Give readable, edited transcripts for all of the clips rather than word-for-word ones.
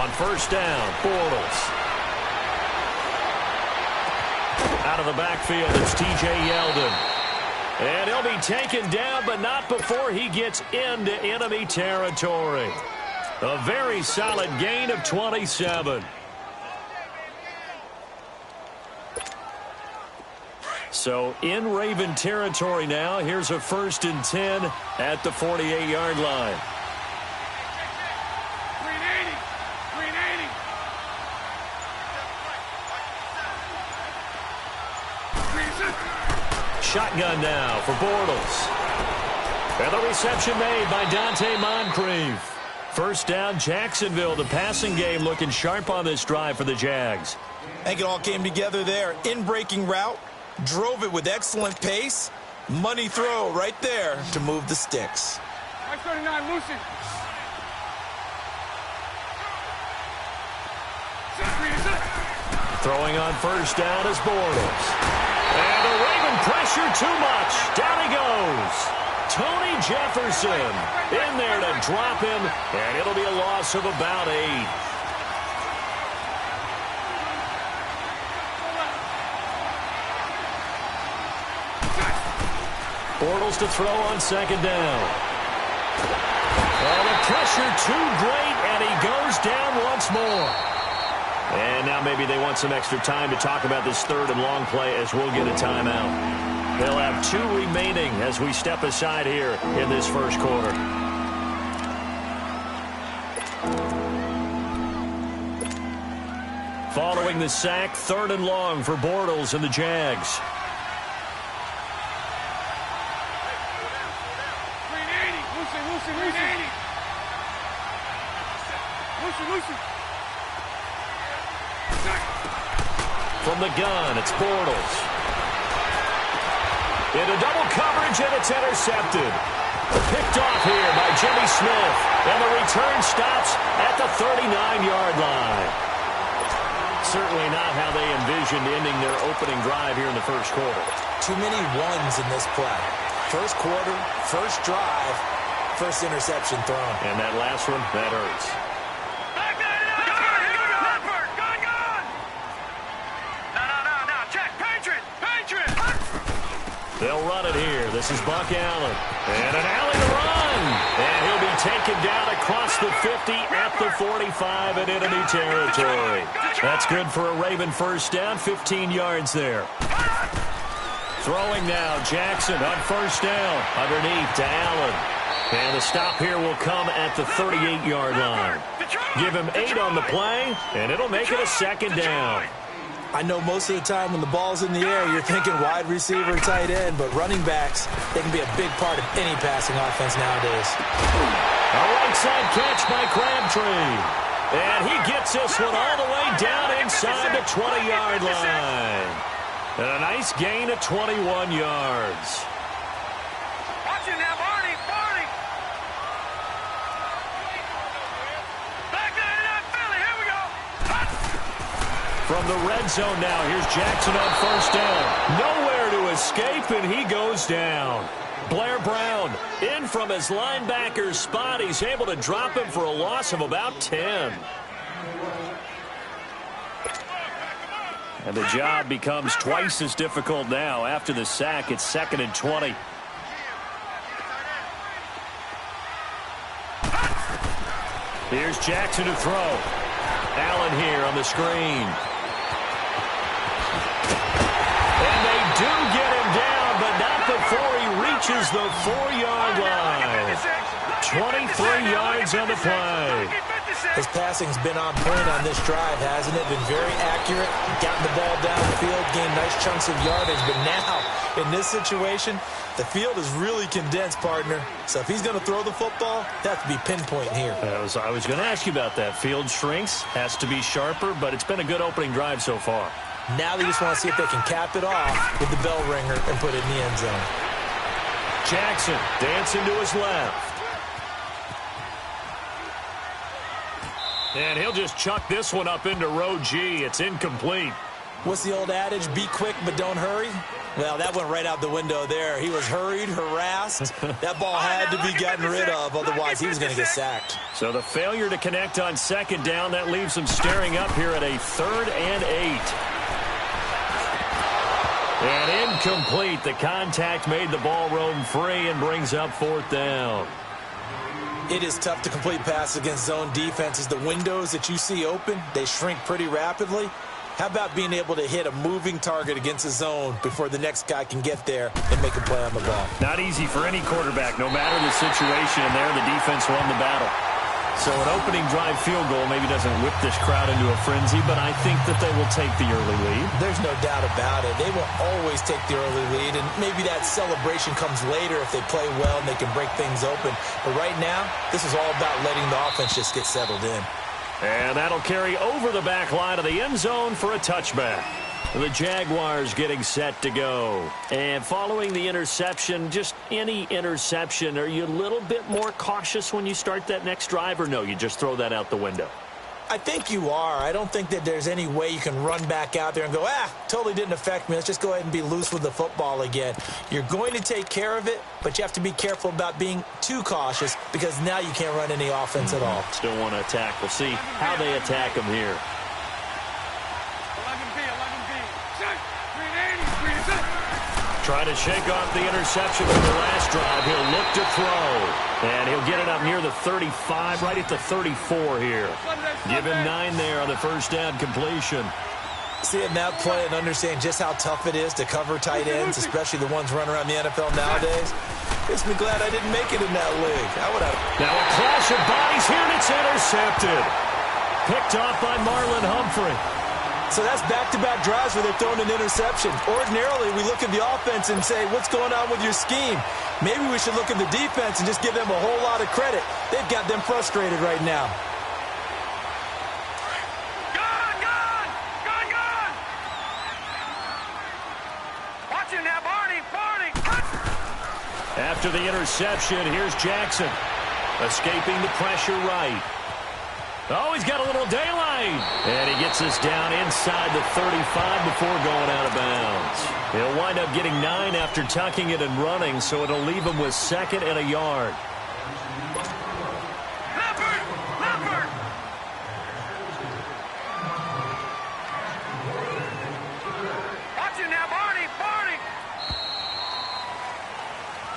On first down, Bortles. Out of the backfield, it's T.J. Yeldon. And he'll be taken down, but not before he gets into enemy territory. A very solid gain of 27. So in Raven territory now. Here's a 1st and 10 at the 48-yard line. Shotgun now for Bortles. And the reception made by Dante Moncrief. First down, Jacksonville. The passing game looking sharp on this drive for the Jags. I think it all came together there. In-breaking route. Drove it with excellent pace. Money throw right there to move the sticks. 39, Lucy. Throwing on first down is Bortles. And the Raven pressure too much. Down he goes. Tony Jefferson in there to drop him, and it'll be a loss of about 8. Bortles to throw on second down. And the pressure too great, and he goes down once more. And now maybe they want some extra time to talk about this 3rd and long play as we'll get a timeout. They'll have 2 remaining as we step aside here in this first quarter. Following the sack, 3rd and long for Bortles and the Jags. From the gun, it's Bortles. Into double coverage, and it's intercepted. Picked off here by Jimmy Smith. And the return stops at the 39-yard line. Certainly not how they envisioned ending their opening drive here in the first quarter. Too many ones in this play. First quarter, first drive, first interception thrown. And that last one, that hurts. They'll run it here. This is Buck Allen. And an alley to run. And he'll be taken down across the 50 at the 45 in enemy territory. That's good for a Raven first down. 15 yards there. Throwing now, Jackson on first down. Underneath to Allen. And the stop here will come at the 38-yard line. Give him 8 on the play, and it'll make it a second down. I know most of the time when the ball's in the air, you're thinking wide receiver, tight end, but running backs, they can be a big part of any passing offense nowadays. A right side catch by Crabtree. And he gets this one all the way down inside the 20-yard line. And a nice gain of 21 yards. Watch it now, Barney. Back that up, Philly. Here we go. From the red zone now, here's Jackson on first down. Nowhere to escape, and he goes down. Blair Brown in from his linebacker spot. He's able to drop him for a loss of about 10. And the job becomes twice as difficult now. After the sack, it's 2nd and 20. Here's Jackson to throw. Allen here on the screen. And they do get him down, but not before he reaches the 4-yard line. 23 yards on the play. His passing's been on point on this drive, hasn't it? Been very accurate, gotten the ball downfield, gained nice chunks of yardage. But now, in this situation, the field is really condensed, partner. So if he's going to throw the football, that has to be pinpoint here. I was going to ask you about that. Field shrinks, has to be sharper, but it's been a good opening drive so far. Now they just want to see if they can cap it off with the bell ringer and put it in the end zone. Jackson dancing to his left. And he'll just chuck this one up into row G. It's incomplete. What's the old adage? Be quick, but don't hurry. Well, that went right out the window there. He was hurried, harassed. That ball had to be gotten rid of, otherwise he was going to get sacked. So the failure to connect on second down, that leaves him staring up here at a 3rd and 8. And incomplete. The contact made the ball roam free and brings up 4th down. It is tough to complete passes against zone defenses. The windows that you see open, they shrink pretty rapidly. How about being able to hit a moving target against a zone before the next guy can get there and make a play on the ball? Not easy for any quarterback, no matter the situation, and there the defense won the battle. So an opening drive field goal maybe doesn't whip this crowd into a frenzy, but I think that they will take the early lead. There's no doubt about it. They will always take the early lead, and maybe that celebration comes later if they play well and they can break things open. But right now, this is all about letting the offense just get settled in. And that'll carry over the back line of the end zone for a touchback. The Jaguars getting set to go. And following the interception, just any interception, are you a little bit more cautious when you start that next drive, or no, you just throw that out the window? I think you are. I don't think that there's any way you can run back out there and go, totally didn't affect me. Let's just go ahead and be loose with the football again. You're going to take care of it, but you have to be careful about being too cautious because now you can't run any offense at all. Still want to attack. We'll see how they attack them here. 11B, 11B. Set. 380, 380. Trying to shake off the interception from the last drive. He'll look to throw. And he'll get it up near the 35, right at the 34 here. Give him 9 there on the first down completion. Seeing that play and understand just how tough it is to cover tight ends, especially the ones running around the NFL nowadays, makes me glad I didn't make it in that league. I would have. Now a clash of bodies here, and it's intercepted. Picked off by Marlon Humphrey. So that's back-to-back drives where they're throwing an interception. Ordinarily, we look at the offense and say, what's going on with your scheme? Maybe we should look at the defense and just give them a whole lot of credit. They've got them frustrated right now. Gone! Watch him now, Barney! After the interception, here's Jackson. Escaping the pressure right. Oh, he's got a little daylight. And he gets us down inside the 35 before going out of bounds. He'll wind up getting 9 after tucking it and running, so it'll leave him with 2nd and a yard. Leopard! Watch him now, Barney!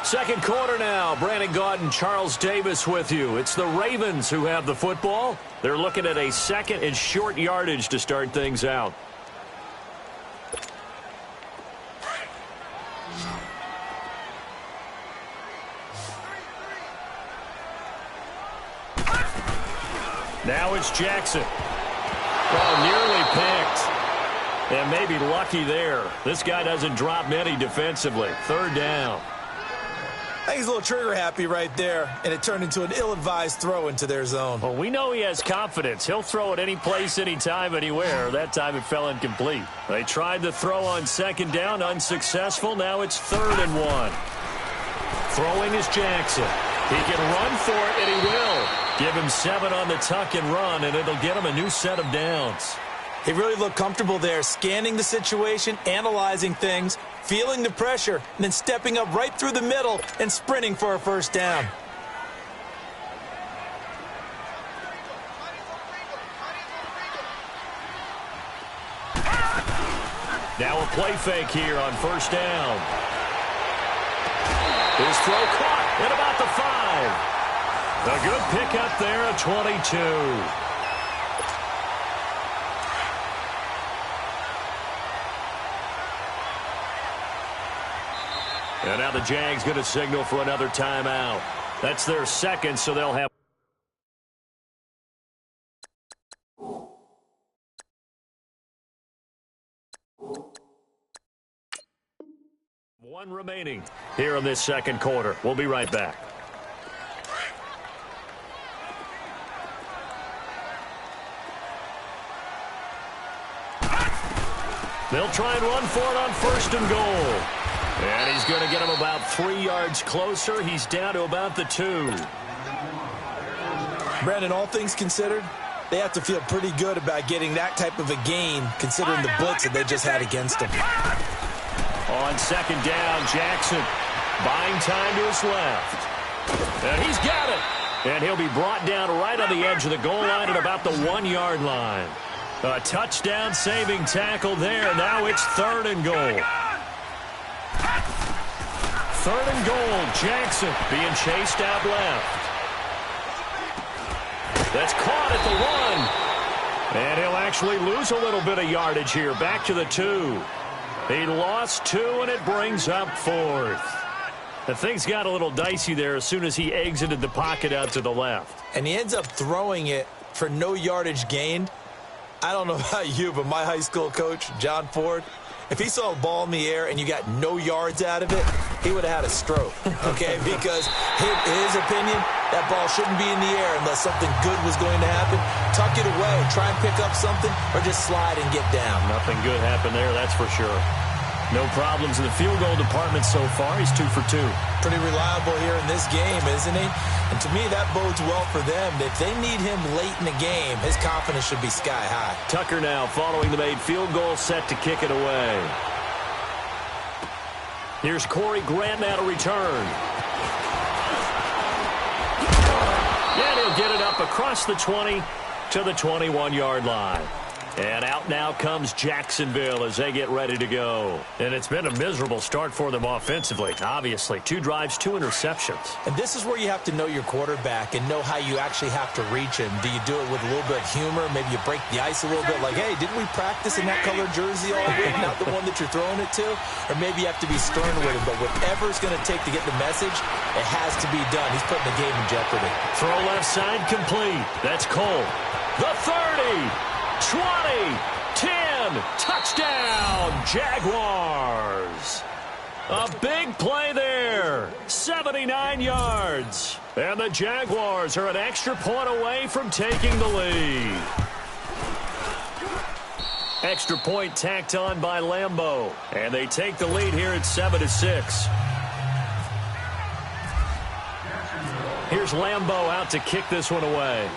Second quarter now. Brandon Gaudin, Charles Davis with you. It's the Ravens who have the football. They're looking at a 2nd and short yardage to start things out. Now it's Jackson. Oh, nearly picked. And maybe lucky there. This guy doesn't drop many defensively. 3rd down. I think he's a little trigger happy right there, and it turned into an ill-advised throw into their zone. Well, we know he has confidence. He'll throw it any place, anytime, anywhere. That time it fell incomplete. They tried the throw on 2nd down, unsuccessful. Now it's 3rd and 1. Throwing is Jackson. He can run for it, and he will. Give him 7 on the tuck and run, and it'll get him a new set of downs. He really looked comfortable there, scanning the situation, analyzing things, feeling the pressure, and then stepping up right through the middle and sprinting for a first down. Now a play fake here on first down. His throw caught at about the 5. A good pickup there at 22. And now the Jags going to signal for another timeout. That's their 2nd, so they'll have one remaining here in this 2nd quarter. We'll be right back. They'll try and run for it on 1st and goal. And he's going to get him about 3 yards closer. He's down to about the 2. Brandon, all things considered, They have to feel pretty good about getting that type of a gain, considering the blitz that they just had against them. On second down, Jackson buying time to his left. And he's got it. And he'll be brought down right on the edge of the goal line at about the 1-yard line. A touchdown-saving tackle there. Now it's 3rd and goal. 3rd and goal. Jackson being chased out left. That's caught at the 1. And he'll actually lose a little bit of yardage here. Back to the 2. He lost 2, and it brings up 4th. The things got a little dicey there as soon as he exited the pocket out to the left. And he ends up throwing it for no yardage gained. I don't know about you, but my high school coach, John Ford, if he saw a ball in the air and you got no yards out of it, he would have had a stroke, okay? Because in his opinion, that ball shouldn't be in the air unless something good was going to happen. Tuck it away, try and pick up something, or just slide and get down. Nothing good happened there, that's for sure. No problems in the field goal department so far. He's 2 for 2. Pretty reliable here in this game, isn't he? And to me, that bodes well for them. If they need him late in the game, his confidence should be sky high. Tucker now following the made field goal, set to kick it away. Here's Corey Grant now to return. And he'll get it up across the 20 to the 21-yard line. And out now comes Jacksonville as they get ready to go. And it's been a miserable start for them offensively. Obviously, 2 drives, 2 interceptions. And this is where you have to know your quarterback and know how you actually have to reach him. Do you do it with a little bit of humor? Maybe you break the ice a little bit like, hey, didn't we practice in that colored jersey all week, not the one that you're throwing it to? Or maybe you have to be stern with him. But whatever it's going to take to get the message, it has to be done. He's putting the game in jeopardy. Throw left side complete. That's Cole. The 30. 20, 10, touchdown, Jaguars. A big play there, 79 yards. And the Jaguars are an extra point away from taking the lead. Extra point tacked on by Lambeau. And they take the lead here at 7-6. Here's Lambeau out to kick this one away.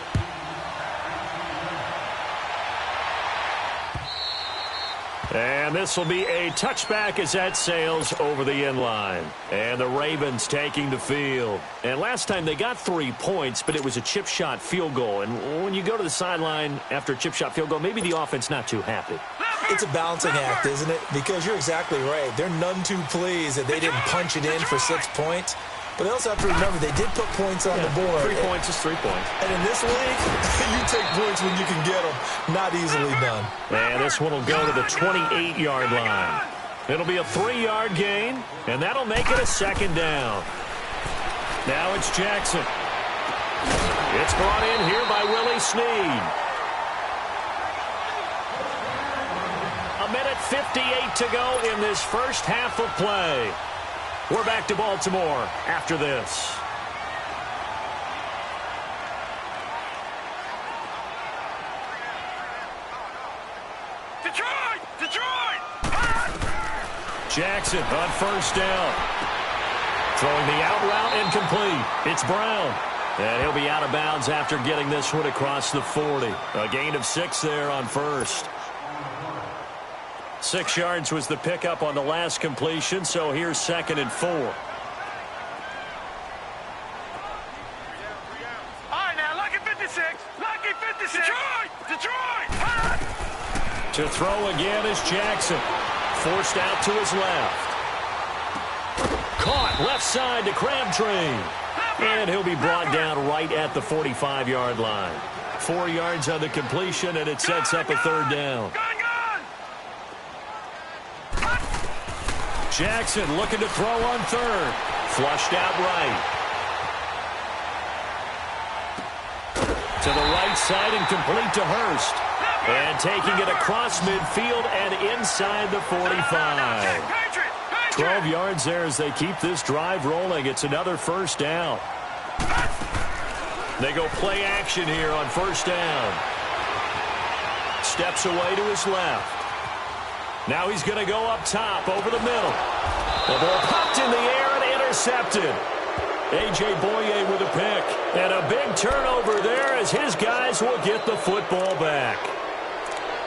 And this will be a touchback as that sails over the end line. And the Ravens taking the field. And last time they got 3 points, but it was a chip shot field goal. And when you go to the sideline after a chip shot field goal, maybe the offense not too happy. It's a balancing act, isn't it? Because you're exactly right. They're none too pleased that they didn't punch it in for 6 points. But they also have to remember they did put points on the board. 3 points is 3 points. And in this league, you take points when you can get them. Not easily done. And this one will go to the 28-yard line. It'll be a 3-yard gain, and that'll make it a 2nd down. Now it's Jackson. It's brought in here by Willie Snead. 1:58 to go in this first half of play. We're back to Baltimore after this. Detroit! Jackson on first down. Throwing the out route incomplete. It's Brown. And he'll be out of bounds after getting this one across the 40. A gain of 6 there on first. 6 yards was the pickup on the last completion, so here's 2nd and 4. All right, now, lucky 56. Lucky 56. Detroit! To throw again is Jackson. Forced out to his left. Caught left side to Crabtree. And he'll be brought down right at the 45-yard line. 4 yards on the completion, and it sets up a 3rd down. Jackson looking to throw on 3rd. Flushed out right. To the right side and complete to Hurst. And taking it across midfield and inside the 45. 12 yards there as they keep this drive rolling. It's another 1st down. They go play action here on 1st down. Steps away to his left. Now he's going to go up top over the middle. The ball popped in the air and intercepted. A.J. Boye with a pick. And a big turnover there as his guys will get the football back.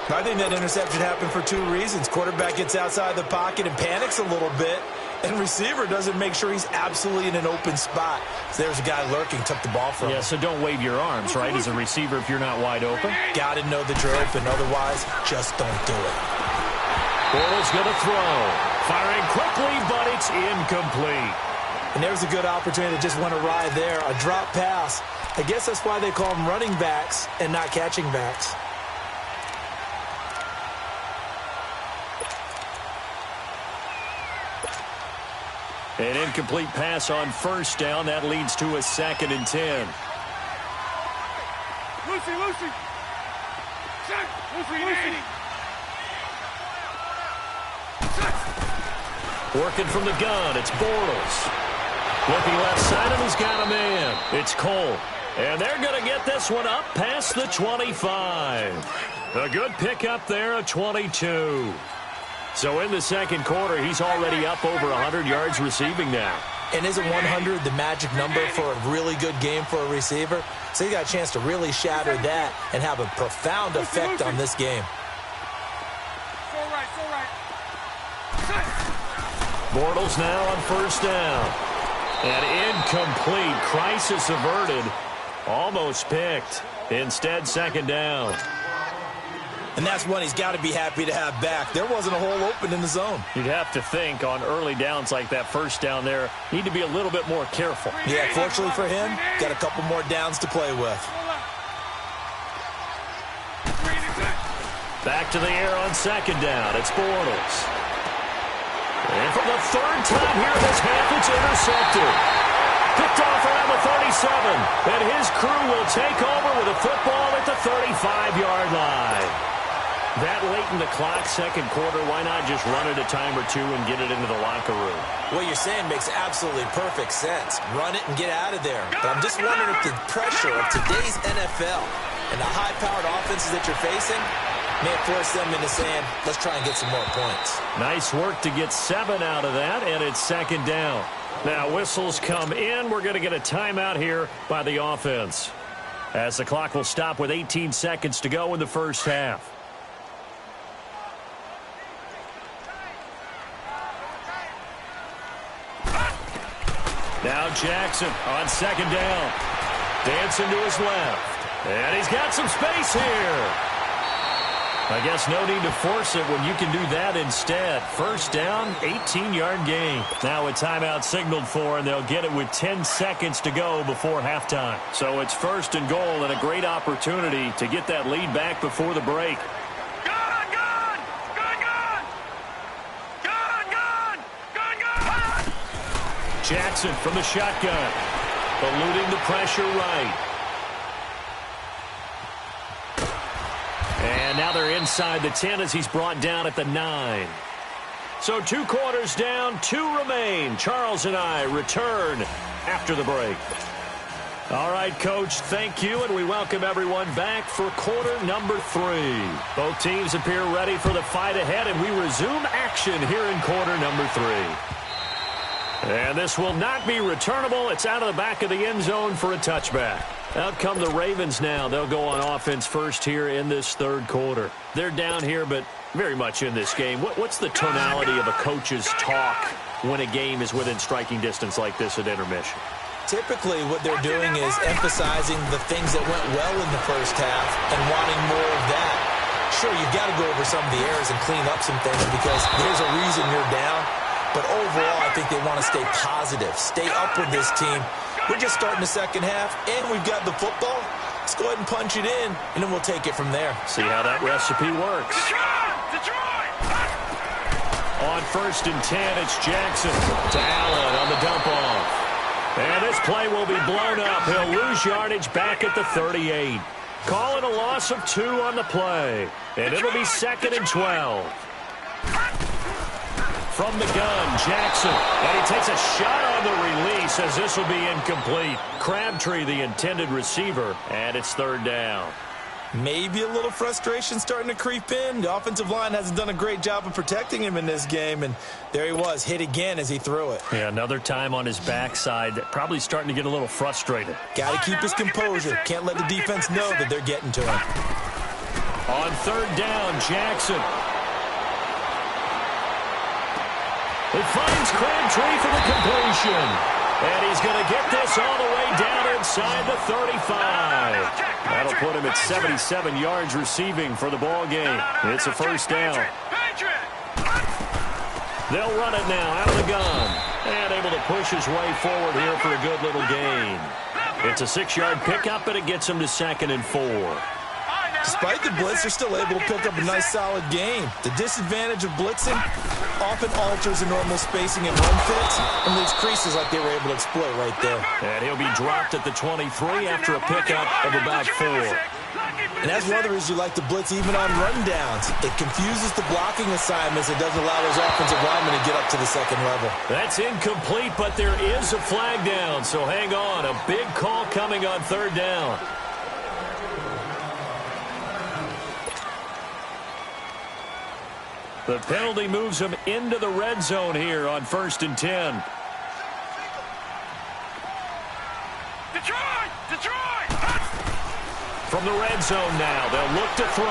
I think that interception happened for two reasons. Quarterback gets outside the pocket and panics a little bit, and receiver doesn't make sure he's absolutely in an open spot. So there's a guy lurking, took the ball from him. Yeah, so don't wave your arms, right, as a receiver if you're not wide open. Got to know that you're open. Otherwise, just don't do it. Bortles going to throw. Firing quickly, but it's incomplete. And there's a good opportunity to just went awry there. A drop pass. I guess that's why they call them running backs and not catching backs. An incomplete pass on first down. That leads to a 2nd and 10. Lucy. Working from the gun, it's Bortles. Looking left side, and he's got a man. It's Cole. And they're going to get this one up past the 25. A good pickup there, a 22. So in the second quarter, he's already up over 100 yards receiving now. And isn't 100 the magic number for a really good game for a receiver? So he got a chance to really shatter that and have a profound effect on this game. So right. Bortles now on first down. And incomplete. Crisis averted. Almost picked. Instead, 2nd down. And that's one he's got to be happy to have back. There wasn't a hole open in the zone. You'd have to think on early downs like that first down there, need to be a little bit more careful. Yeah, fortunately for him, got a couple more downs to play with. Back to the air on 2nd down. It's Bortles. And for the 3rd time here this half, it's intercepted. Picked off around the 37. And his crew will take over with a football at the 35-yard line. That late in the clock, second quarter, why not just run it a time or two and get it into the locker room? What you're saying makes absolutely perfect sense. Run it and get out of there. But I'm just wondering if the pressure of today's NFL and the high-powered offenses that you're facing may force them into saying, let's try and get some more points. Nice work to get 7 out of that, and it's 2nd down. Now whistles come in. We're going to get a timeout here by the offense, as the clock will stop with 18 seconds to go in the first half. Now Jackson on 2nd down. Dancing to his left. And he's got some space here. I guess no need to force it when you can do that instead. First down, 18-yard gain. Now a timeout signaled for, and they'll get it with 10 seconds to go before halftime. So it's 1st and goal, and a great opportunity to get that lead back before the break. Jackson from the shotgun, eluding the pressure right. And now they're inside the 10 as he's brought down at the 9. So 2 quarters down, 2 remain. Charles and I return after the break. All right, Coach, thank you, and we welcome everyone back for quarter number 3. Both teams appear ready for the fight ahead, and we resume action here in quarter number 3. And this will not be returnable. It's out of the back of the end zone for a touchback. Out come the Ravens now. They'll go on offense first here in this 3rd quarter. They're down here, but very much in this game. What's the tonality of a coach's talk when a game is within striking distance like this at intermission? Typically, what they're doing is emphasizing the things that went well in the first half and wanting more of that. Sure, you've got to go over some of the errors and clean up some things because there's a reason you're down. But overall, I think they want to stay positive, stay up with this team. We're just starting the second half, and we've got the football. Let's go ahead and punch it in, and then we'll take it from there. See how that recipe works. On 1st and 10, it's Jackson to Allen on the dump off. And this play will be blown up. He'll lose yardage back at the 38. Call it a loss of 2 on the play. And it'll be 2nd and 12. From the gun, Jackson. And he takes a shot on the release as this will be incomplete. Crabtree, the intended receiver, and it's 3rd down. Maybe a little frustration starting to creep in. The offensive line hasn't done a great job of protecting him in this game, and there he was, hit again as he threw it. Yeah, another time on his backside, probably starting to get a little frustrated. Got to keep his composure. Can't let the defense know that they're getting to him. On third down, Jackson. He finds Crabtree for the completion. And he's going to get this all the way down inside the 35. That'll put him at 77 yards receiving for the ball game. It's a first down. They'll run it now out of the gun. And able to push his way forward here for a good little gain. It's a 6-yard pickup, and it gets him to 2nd and 4. Despite the blitz, they're still able to pick up a nice, solid game. The disadvantage of blitzing often alters the normal spacing and run fits and leaves creases like they were able to exploit right there. And he'll be dropped at the 23 after a pickup of about 4. And that's one of the reasons you like to blitz even on rundowns. It confuses the blocking assignments. It doesn't allow those offensive linemen to get up to the second level. That's incomplete, but there is a flag down, so hang on. A big call coming on third down. The penalty moves him into the red zone here on 1st and 10. Detroit! From the red zone now, they'll look to throw.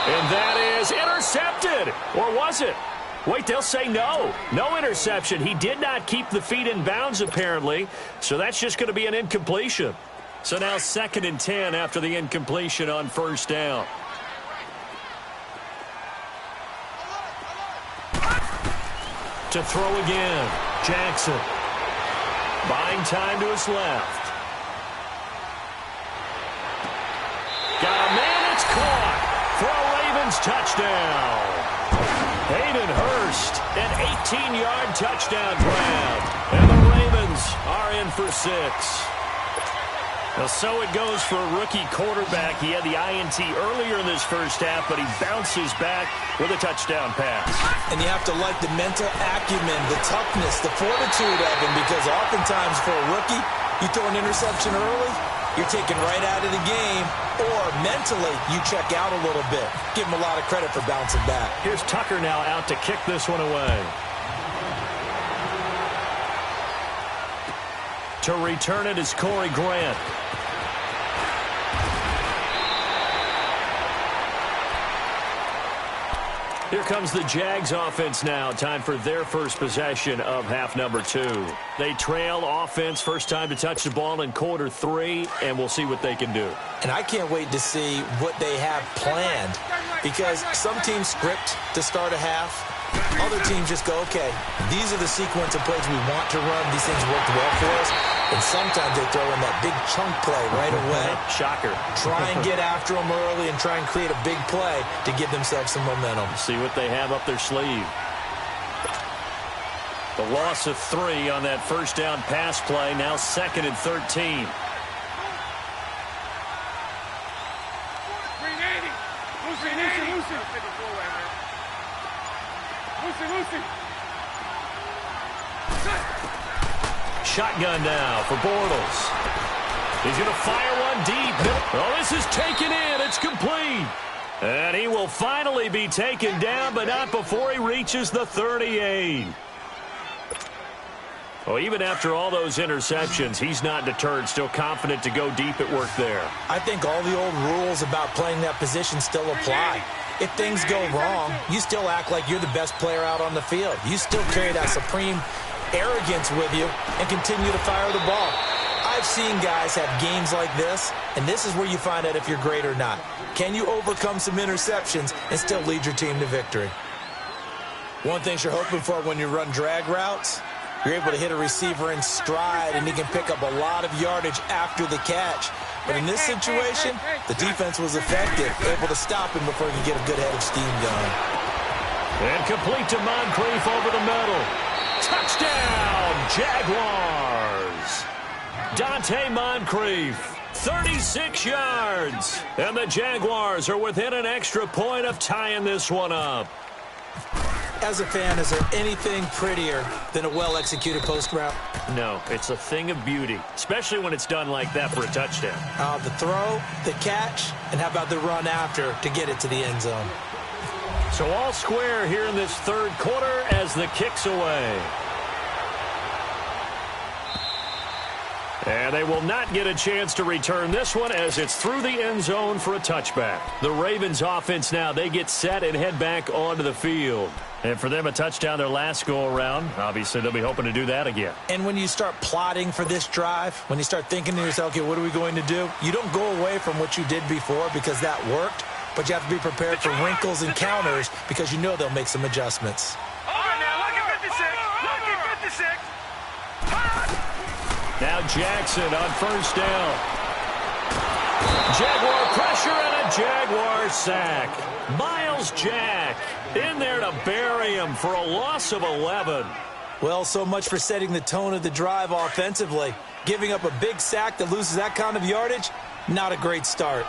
And that is intercepted. Or was it? Wait, they'll say no. No interception. He did not keep the feet in bounds, apparently. So that's just going to be an incompletion. So now 2nd and 10 after the incompletion on first down. To throw again, Jackson. Buying time to his left. Got a man, it's caught. For a Ravens touchdown. Hayden Hurst, an 18-yard touchdown grab. And the Ravens are in for 6. Well, so it goes for a rookie quarterback. He had the INT earlier in this first half, but he bounces back with a touchdown pass. And you have to like the mental acumen, the toughness, the fortitude of him, because oftentimes for a rookie, you throw an interception early, you're taken right out of the game, or mentally you check out a little bit. Give him a lot of credit for bouncing back. Here's Tucker now out to kick this one away. To return it is Corey Grant. Here comes the Jags offense now. Time for their first possession of half number 2. They trail offense, first time to touch the ball in quarter 3, and we'll see what they can do. And I can't wait to see what they have planned, because some teams script to start a half. Other teams just go, okay, these are the sequence of plays we want to run. These things worked well for us. And sometimes they throw in that big chunk play right away. Shocker. Try and get after them early and try and create a big play to give themselves some momentum. See what they have up their sleeve. The loss of 3 on that first down pass play. Now 2nd and 13. Shotgun now for Bortles. He's going to fire one deep. Oh, this is taken in. It's complete. And he will finally be taken down, but not before he reaches the 38. Well, even after all those interceptions, he's not deterred, still confident to go deep at work there. I think all the old rules about playing that position still apply. If things go wrong, you still act like you're the best player out on the field. You still carry that supreme arrogance with you and continue to fire the ball. I've seen guys have games like this, and this is where you find out if you're great or not. Can you overcome some interceptions and still lead your team to victory? One thing you're hoping for when you run drag routes, you're able to hit a receiver in stride, and he can pick up a lot of yardage after the catch. But in this situation, the defense was effective, able to stop him before he could get a good head of steam going. And complete to Moncrief over the middle. Touchdown, Jaguars. Dante Moncrief, 36 yards. And the Jaguars are within an extra point of tying this one up. As a fan, is there anything prettier than a well-executed post route? No, it's a thing of beauty, especially when it's done like that for a touchdown. The throw, the catch, and how about the run after to get it to the end zone? So all square here in this third quarter as the kick's away. And they will not get a chance to return this one as it's through the end zone for a touchback. The Ravens offense now, they get set and head back onto the field. And for them, a touchdown their last go-around. Obviously, they'll be hoping to do that again. And when you start plotting for this drive, when you start thinking to yourself, okay, what are we going to do? You don't go away from what you did before because that worked, but you have to be prepared for wrinkles and counters because you know they'll make some adjustments. All right, now, lucky 56. Lucky 56. Now Jackson on first down. Jaguar pressure and a Jaguar sack. Miles Jack in there to bury him for a loss of 11. Well, so much for setting the tone of the drive offensively. Giving up a big sack that loses that kind of yardage, not a great start.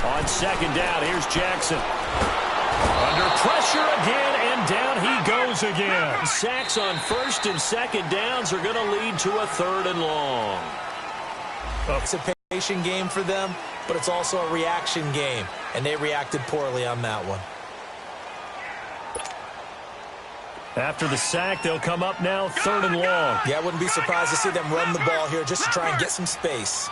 On second down, here's Jackson. Under pressure again, and down he goes again. Sacks on first and second downs are going to lead to a third and long. It's a patient game for them, but it's also a reaction game, and they reacted poorly on that one. After the sack, they'll come up now third and long. Yeah, I wouldn't be surprised to see them run the ball here just to try and get some space.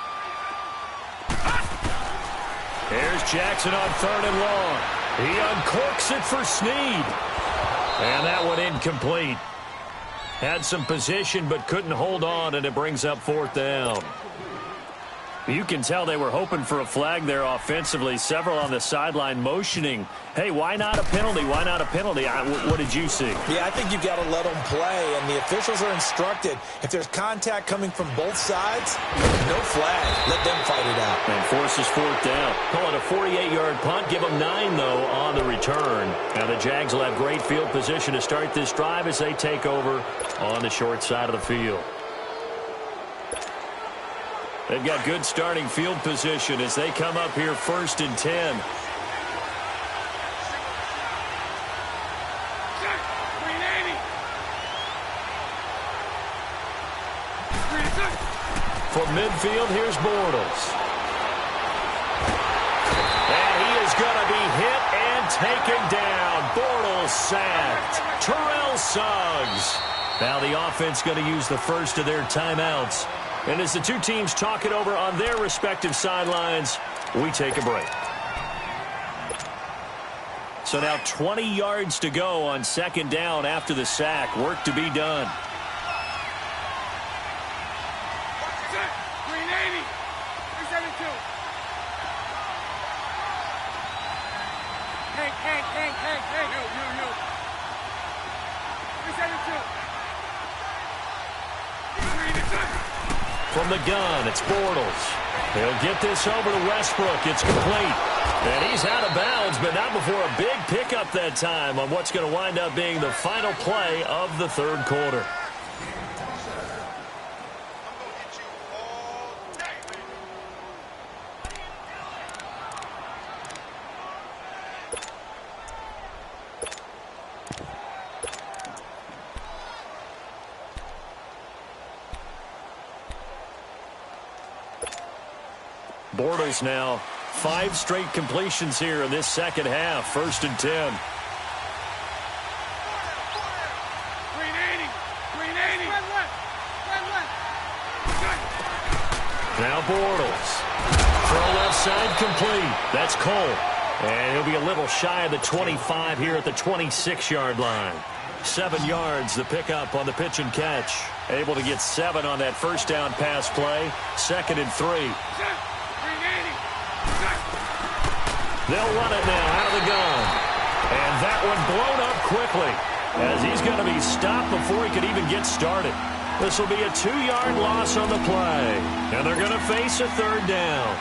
Here's Jackson on third and long. He uncorks it for Snead. And that one incomplete. Had some position but couldn't hold on, and it brings up fourth down. You can tell they were hoping for a flag there offensively. Several on the sideline motioning, hey, why not a penalty? Why not a penalty? What did you see? Yeah, I think you've got to let them play, and the officials are instructed. If there's contact coming from both sides, no flag. Let them fight it out. And forces fourth down. Call it a 48-yard punt. Give them 9, though, on the return. Now the Jags will have great field position to start this drive as they take over on the short side of the field. They've got good starting field position as they come up here first and 10. From midfield, here's Bortles. And he is going to be hit and taken down. Bortles sacked. Terrell Suggs. Now the offense going to use the first of their timeouts. And as the two teams talk it over on their respective sidelines, we take a break. So now 20 yards to go on second down after the sack. Work to be done. Green 80. 372. Hank. You. 372. From the gun, it's Bortles. He'll get this over to Westbrook. It's complete. And he's out of bounds, but not before a big pickup that time on what's going to wind up being the final play of the third quarter. Bortles now 5 straight completions here in this second half. First and 10. Green 80. Now Bortles. Throw left side complete. That's Cole. And he'll be a little shy of the 25 here at the 26-yard line. 7 yards the pickup on the pitch and catch. Able to get 7 on that first down pass play. Second and 3. They'll run it now out of the gun. And that one blown up quickly as he's going to be stopped before he could even get started. This will be a 2-yard loss on the play. And they're going to face a third down.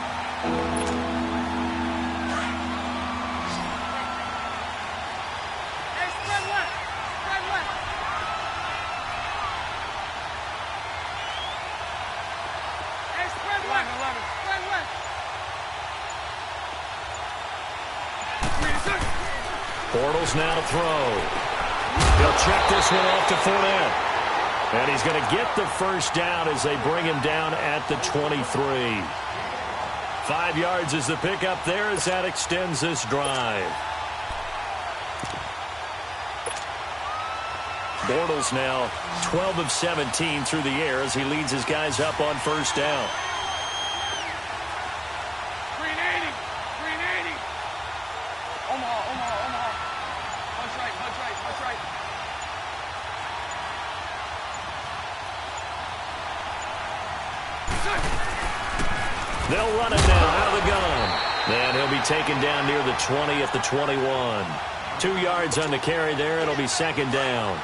Bortles now to throw. He'll check this one off to Fournette. And he's going to get the first down as they bring him down at the 23. 5 yards is the pickup there as that extends this drive. Bortles now 12 of 17 through the air as he leads his guys up on first down. Green 80. Green 80. Omaha. Punch right. They'll run it now out of the gun. And he'll be taken down near the 20 at the 21. 2 yards on the carry there. It'll be second down.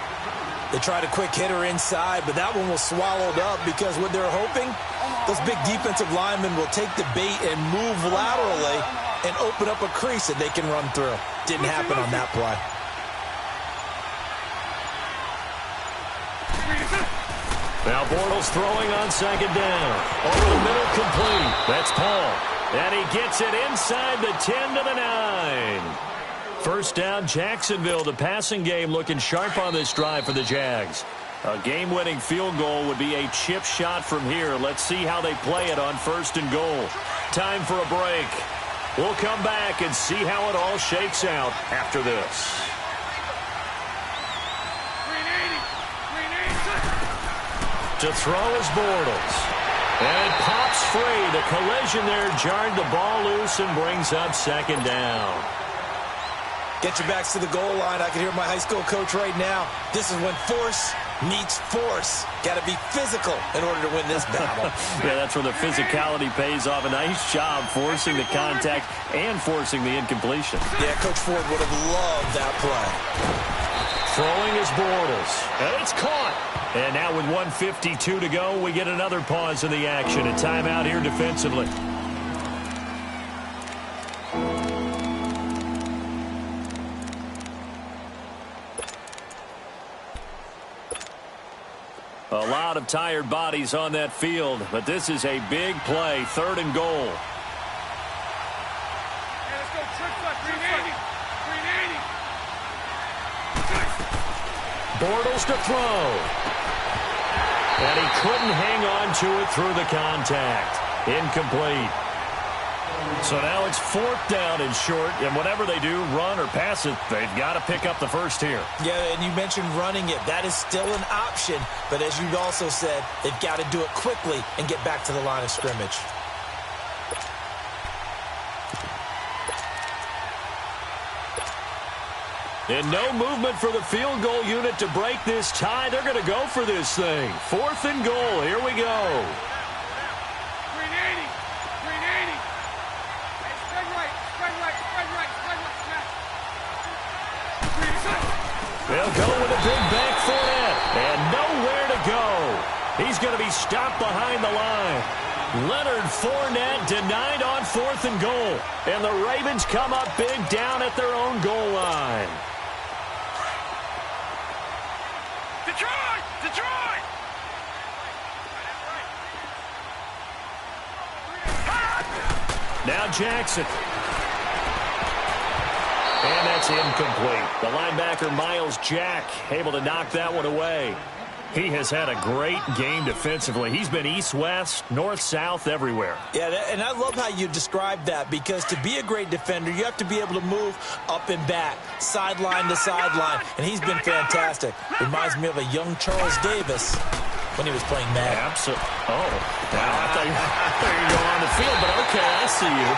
They tried a quick hitter inside, but that one was swallowed up because what they're hoping, those big defensive linemen will take the bait and move laterally and open up a crease that they can run through. Didn't happen on that play. Now Bortles throwing on second down. Over the middle, complete. That's Paul. And he gets it inside the 10 to the 9. First down, Jacksonville. The passing game looking sharp on this drive for the Jags. A game-winning field goal would be a chip shot from here. Let's see how they play it on first and goal. Time for a break. We'll come back and see how it all shakes out after this. To throw is Bortles. And it pops free. The collision there jarred the ball loose and brings up second down. Get your backs to the goal line. I can hear my high school coach right now. This is when force meets force. Got to be physical in order to win this battle. Yeah, that's where the physicality pays off. A nice job forcing the contact and forcing the incompletion. Yeah, Coach Ford would have loved that play. Throwing is Bortles. And it's caught. And now with 1:52 to go, we get another pause in the action. A timeout here defensively. A lot of tired bodies on that field, but this is a big play. Third and goal. Hey, let's go. Trick foot. Green 80. Bortles to throw. And he couldn't hang on to it through the contact. Incomplete. So now it's fourth down and short, and whatever they do, run or pass it, they've got to pick up the first here. Yeah, and you mentioned running it. That is still an option, but as you also said, they've got to do it quickly and get back to the line of scrimmage. And no movement for the field goal unit to break this tie. They're going to go for this thing. Fourth and goal. Here we go. Green 80. Hey, spread right. They'll go with a big back Fournette. And nowhere to go. He's going to be stopped behind the line. Leonard Fournette denied on fourth and goal. And the Ravens come up big down at their own goal line. Detroit! Now Jackson. And that's incomplete. The linebacker, Miles Jack, able to knock that one away. He has had a great game defensively. He's been east-west, north-south, everywhere. Yeah, and I love how you described that, because to be a great defender, you have to be able to move up and back, sideline to sideline, and he's been fantastic. Reminds me of a young Charles Davis when he was playing Madden. Absolutely. Oh, now I thought you were going on the field, but okay, I see you.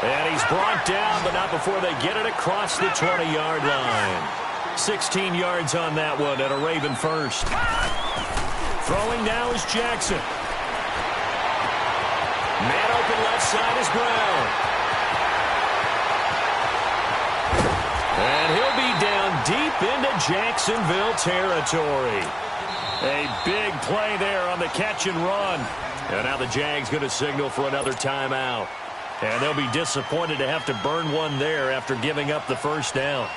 And he's brought down, but not before they get it across the 20-yard line. 16 yards on that one at a Raven first. Throwing now is Jackson. Man open left side is Brown. And he'll be down deep into Jacksonville territory. A big play there on the catch and run. And now the Jags going to signal for another timeout. And they'll be disappointed to have to burn one there after giving up the first down.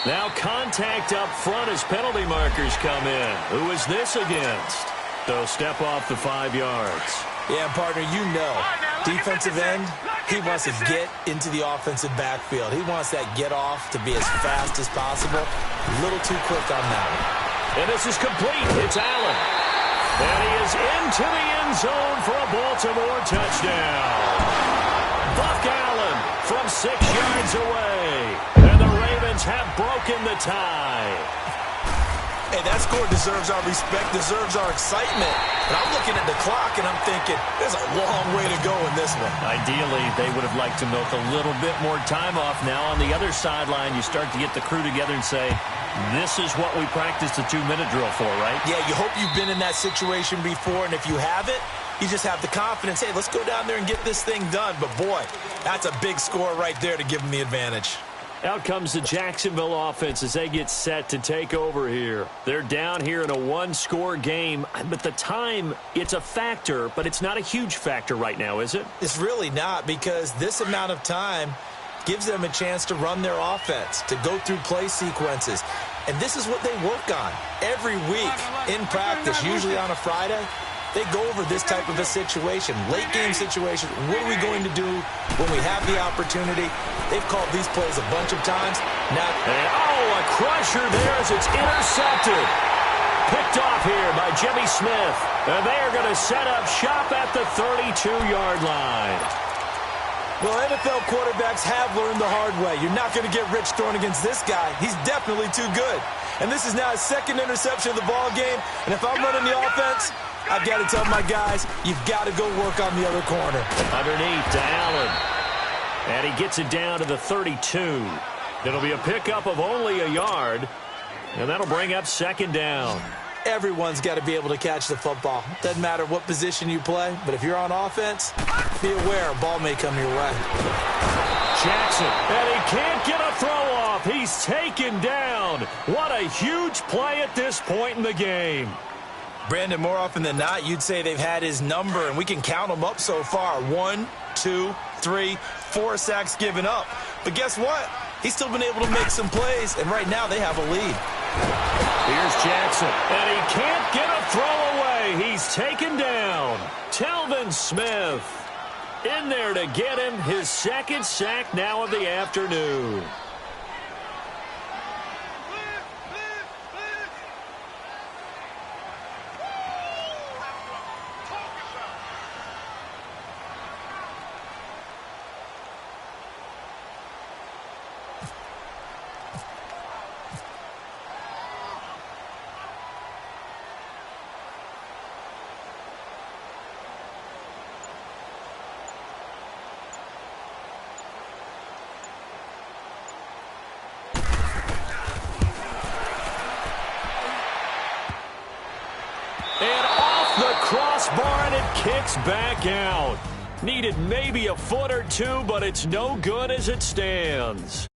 Now contact up front as penalty markers come in. Who is this against? They'll step off the 5 yards. Yeah, partner, you know Defensive end, he wants to get into the offensive backfield. He wants that get off to be as fast as possible. A little too quick on that one. And this is complete. It's Allen. And he is into the end zone for a Baltimore touchdown. Buck Allen from 6 yards away. And the Ravens have broken the tie. Hey, that score deserves our respect, deserves our excitement. And I'm looking at the clock, and I'm thinking, there's a long way to go in this one. Ideally, they would have liked to milk a little bit more time off. Now, on the other sideline, you start to get the crew together and say, this is what we practiced the 2-minute drill for, right? Yeah, you hope you've been in that situation before, and if you haven't, you just have the confidence, hey, let's go down there and get this thing done. But, boy, that's a big score right there to give them the advantage. Out comes the Jacksonville offense as they get set to take over here. They're down here in a one-score game, but the time, it's a factor, but it's not a huge factor right now, is it? It's really not, because this amount of time gives them a chance to run their offense, to go through play sequences. And this is what they work on every week in practice, usually on a Friday. They go over this type of a situation, late-game situation. What are we going to do when we have the opportunity? They've called these plays a bunch of times. Now, a crusher there as it's intercepted. Picked off here by Jimmy Smith. And they are going to set up shop at the 32-yard line. Well, NFL quarterbacks have learned the hard way. You're not going to get rich throwing against this guy. He's definitely too good. And this is now his second interception of the ball game. And if I'm running the offense, I've got to tell my guys, you've got to go work on the other corner. Underneath to Allen. And he gets it down to the 32. It'll be a pickup of only a yard. And that'll bring up second down. Everyone's got to be able to catch the football. Doesn't matter what position you play, but if you're on offense, be aware a ball may come your way. Jackson, and he can't get a throw off. He's taken down. What a huge play at this point in the game. Brandon, more often than not, you'd say they've had his number, and we can count them up so far. 1, 2, 3, 4 sacks given up. But guess what? He's still been able to make some plays, and right now they have a lead. Here's Jackson, and he can't get a throw away. He's taken down. Telvin Smith in there to get him his second sack now of the afternoon. Crossbar, and it kicks back out. Needed maybe a foot or two, but it's no good as it stands.